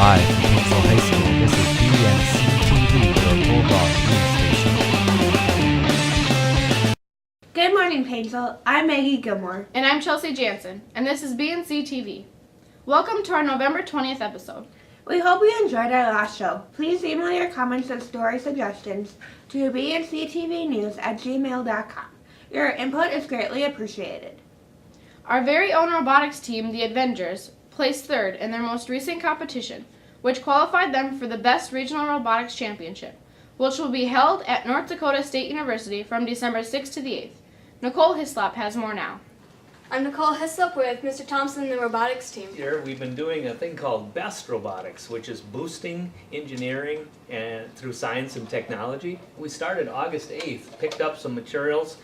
Live from Painesville High School, this is BNC-TV, your Bulldog news station. Good morning, Painesville. I'm Maggie Gilmore. And I'm Chelsea Jansen, and this is BNC-TV. Welcome to our November 20th episode. We hope you enjoyed our last show. Please email your comments and story suggestions to bnctvnews@gmail.com. Your input is greatly appreciated. Our very own robotics team, the Avengers, placed third in their most recent competition, which qualified them for the Best Regional Robotics Championship, which will be held at North Dakota State University from December 6th to the 8th. Nicole Hislop has more now. I'm Nicole Hislop with Mr. Thompson and the robotics team. Here we've been doing a thing called Best Robotics, which is boosting engineering and through science and technology. We started August 8th, picked up some materials,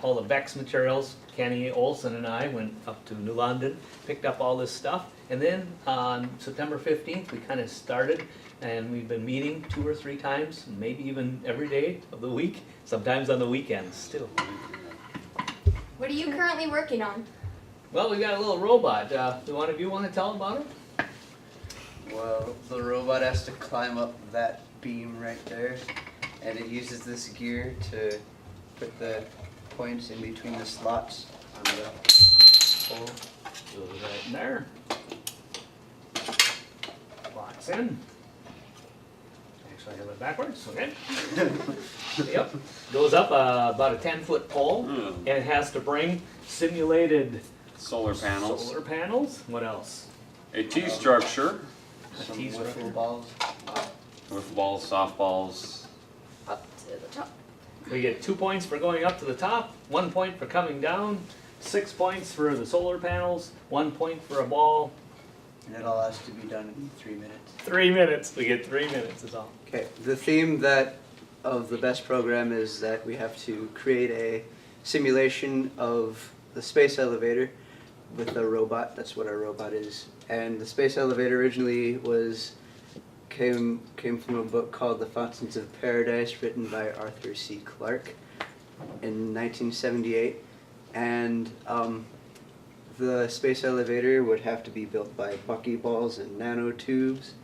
all the VEX materials. Kenny Olson and I went up to New London, picked up all this stuff, and then on September 15th we kind of started, and we've been meeting 2 or 3 times, maybe even every day of the week, sometimes on the weekends too. What are you currently working on? Well, we got a little robot. Do one of you want to tell about it? Well, the robot has to climb up that beam right there, and it uses this gear to put the points in between the slots on the pole. Goes right in there. Locks in. Actually, I have it backwards. Okay. Yep. Goes up about a 10-foot pole, and it has to bring simulated Solar panels. Solar panels. What else? A T-structure Some T structure. wiffle balls. with balls, softballs. Up to the top. We get 2 points for going up to the top, 1 point for coming down, 6 points for the solar panels, 1 point for a ball. And it all has to be done in 3 minutes. 3 minutes. We get 3 minutes is all. Okay, the theme of the BEST program is that we have to create a simulation of the space elevator with a robot. That's what our robot is. And the space elevator originally came from a book called The Fountains of Paradise, written by Arthur C. Clarke in 1978. And the space elevator would have to be built by buckyballs and nanotubes.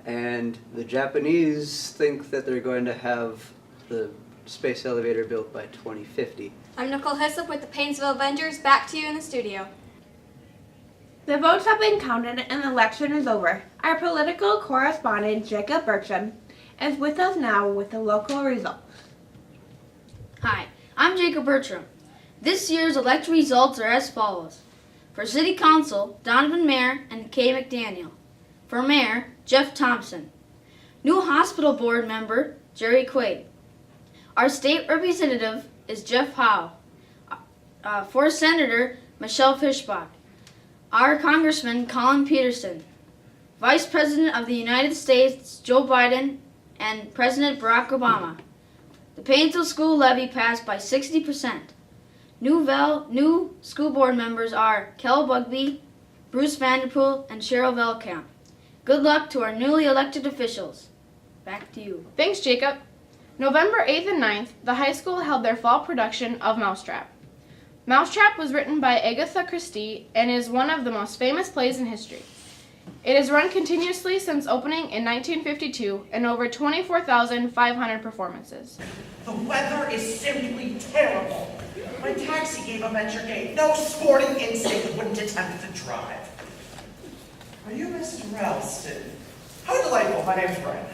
And the Japanese think that they're going to have the space elevator built by 2050. I'm Nicole Hislop with the Painesville Avengers. Back to you in the studio. The votes have been counted and the election is over. Our political correspondent, Jacob Bertram, is with us now with the local results. Hi, I'm Jacob Bertram. This year's election results are as follows. For City Council, Donovan Mayer and Kay McDaniel. For Mayor, Jeff Thompson. New Hospital Board member, Jerry Quaid. Our state representative is Jeff Howe. For Senator, Michelle Fischbach. Our Congressman, Colin Peterson. Vice President of the United States, Joe Biden, and President Barack Obama. The Painesville School levy passed by 60%. New school board members are Kel Bugby, Bruce Vanderpool, and Cheryl Velkamp. Good luck to our newly elected officials. Back to you. Thanks, Jacob. November 8th and 9th, the high school held their fall production of Mousetrap. Mousetrap was written by Agatha Christie and is one of the most famous plays in history. It has run continuously since opening in 1952 and over 24,500 performances. The weather is simply terrible. My taxi gave a venture gate. No sporting instinct wouldn't attempt to drive. Are you Mrs. Ralston? How delightful. My name's Brian.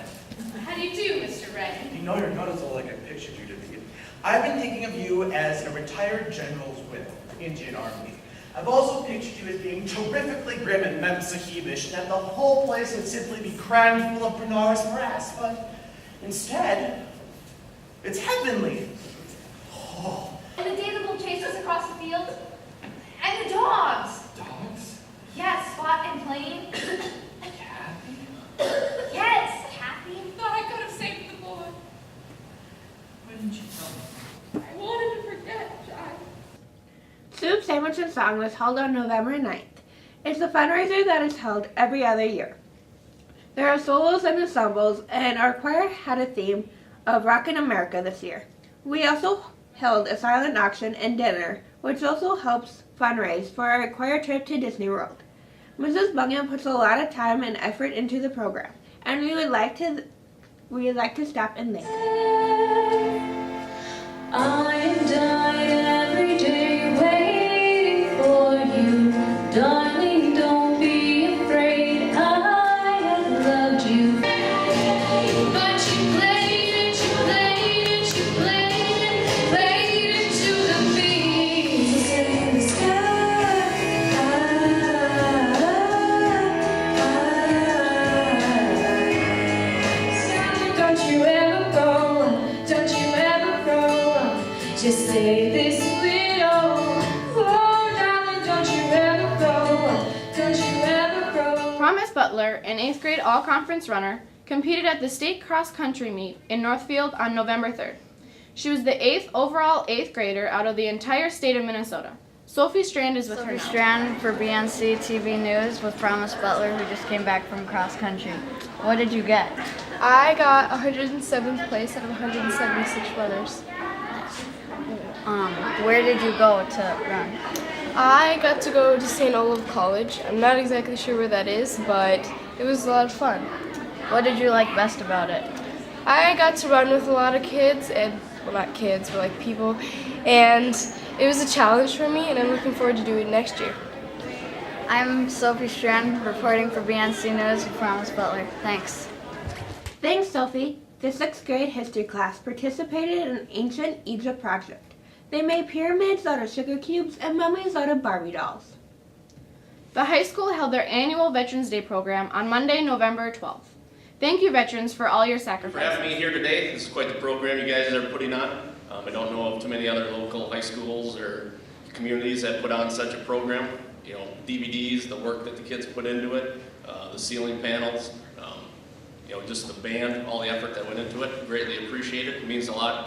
How do you do, Mr. Wren? You know you're not as old like I pictured you to be. I've been thinking of you as a retired general's widow, Indian Army. I've also pictured you as being terrifically grim and memsahebish, and that the whole place would simply be crammed full of Bernard's morass, but instead, it's heavenly. Oh. And the day the bull chased us across the field. And the dogs. Dogs? Yes, Spot and Plain. Kathy? Yes, Kathy. Thought I could have saved the boy. Why didn't you tell me? I wanted to forget, Jack. Soup, Sandwich, and Song was held on November 9th. It's a fundraiser that is held every other year. There are solos and ensembles, and our choir had a theme of Rockin' America this year. We also held a silent auction and dinner, which also helps fundraise for our choir trip to Disney World. Mrs. Bunyan puts a lot of time and effort into the program, and we would like to stop and thank her. I am dying every day waiting for you, darling, don't be afraid, I have loved you. But you played it, you played it, you played it to the beat. In the sky, don't you ever go, don't you ever go, just say this widow. Oh, darling, don't you ever go, don't you ever go. Promise Butler, an 8th grade all-conference runner, competed at the state cross-country meet in Northfield on November 3rd. She was the 8th overall 8th grader out of the entire state of Minnesota. Sophie Strand is with her Sophie now. Strand for BNC-TV News with Promise Butler, who just came back from cross country. What did you get? I got 107th place out of 176 runners. Where did you go to run? I got to go to St. Olaf College. I'm not exactly sure where that is, but it was a lot of fun. What did you like best about it? I got to run with a lot of kids, and well, not kids, but like people, and it was a challenge for me, and I'm looking forward to doing it next year. I'm Sophie Strand reporting for BNC News with Promise Butler. Thanks. Thanks, Sophie. The 6th grade history class participated in an ancient Egypt project. They made pyramids out of sugar cubes and mummies out of Barbie dolls. The high school held their annual Veterans Day program on Monday, November 12th. Thank you, veterans, for all your For sacrifices. having me here today. This is quite the program you guys are putting on. I don't know of too many other local high schools or communities that put on such a program. You know, DVDs, the work that the kids put into it, the ceiling panels, you know, just the band, all the effort that went into it. Greatly appreciate it. It means a lot.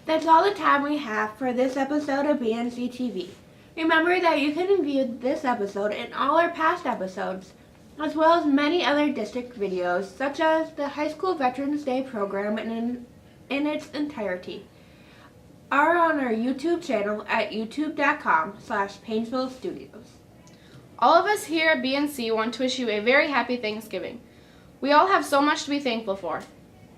That's all the time we have for this episode of BNC TV. Remember that you can view this episode and all our past episodes, as well as many other district videos, such as the High School Veterans Day program in its entirety, are on our YouTube channel at youtube.com/Painesville Studios. All of us here at BNC want to wish you a very happy Thanksgiving. We all have so much to be thankful for.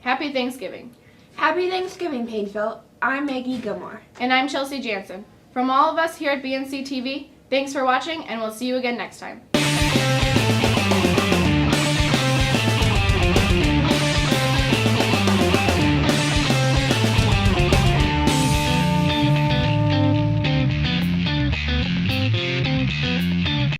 Happy Thanksgiving. Happy Thanksgiving, Painesville. I'm Maggie Gilmore. And I'm Chelsea Jansen. From all of us here at BNC TV, thanks for watching, and we'll see you again next time.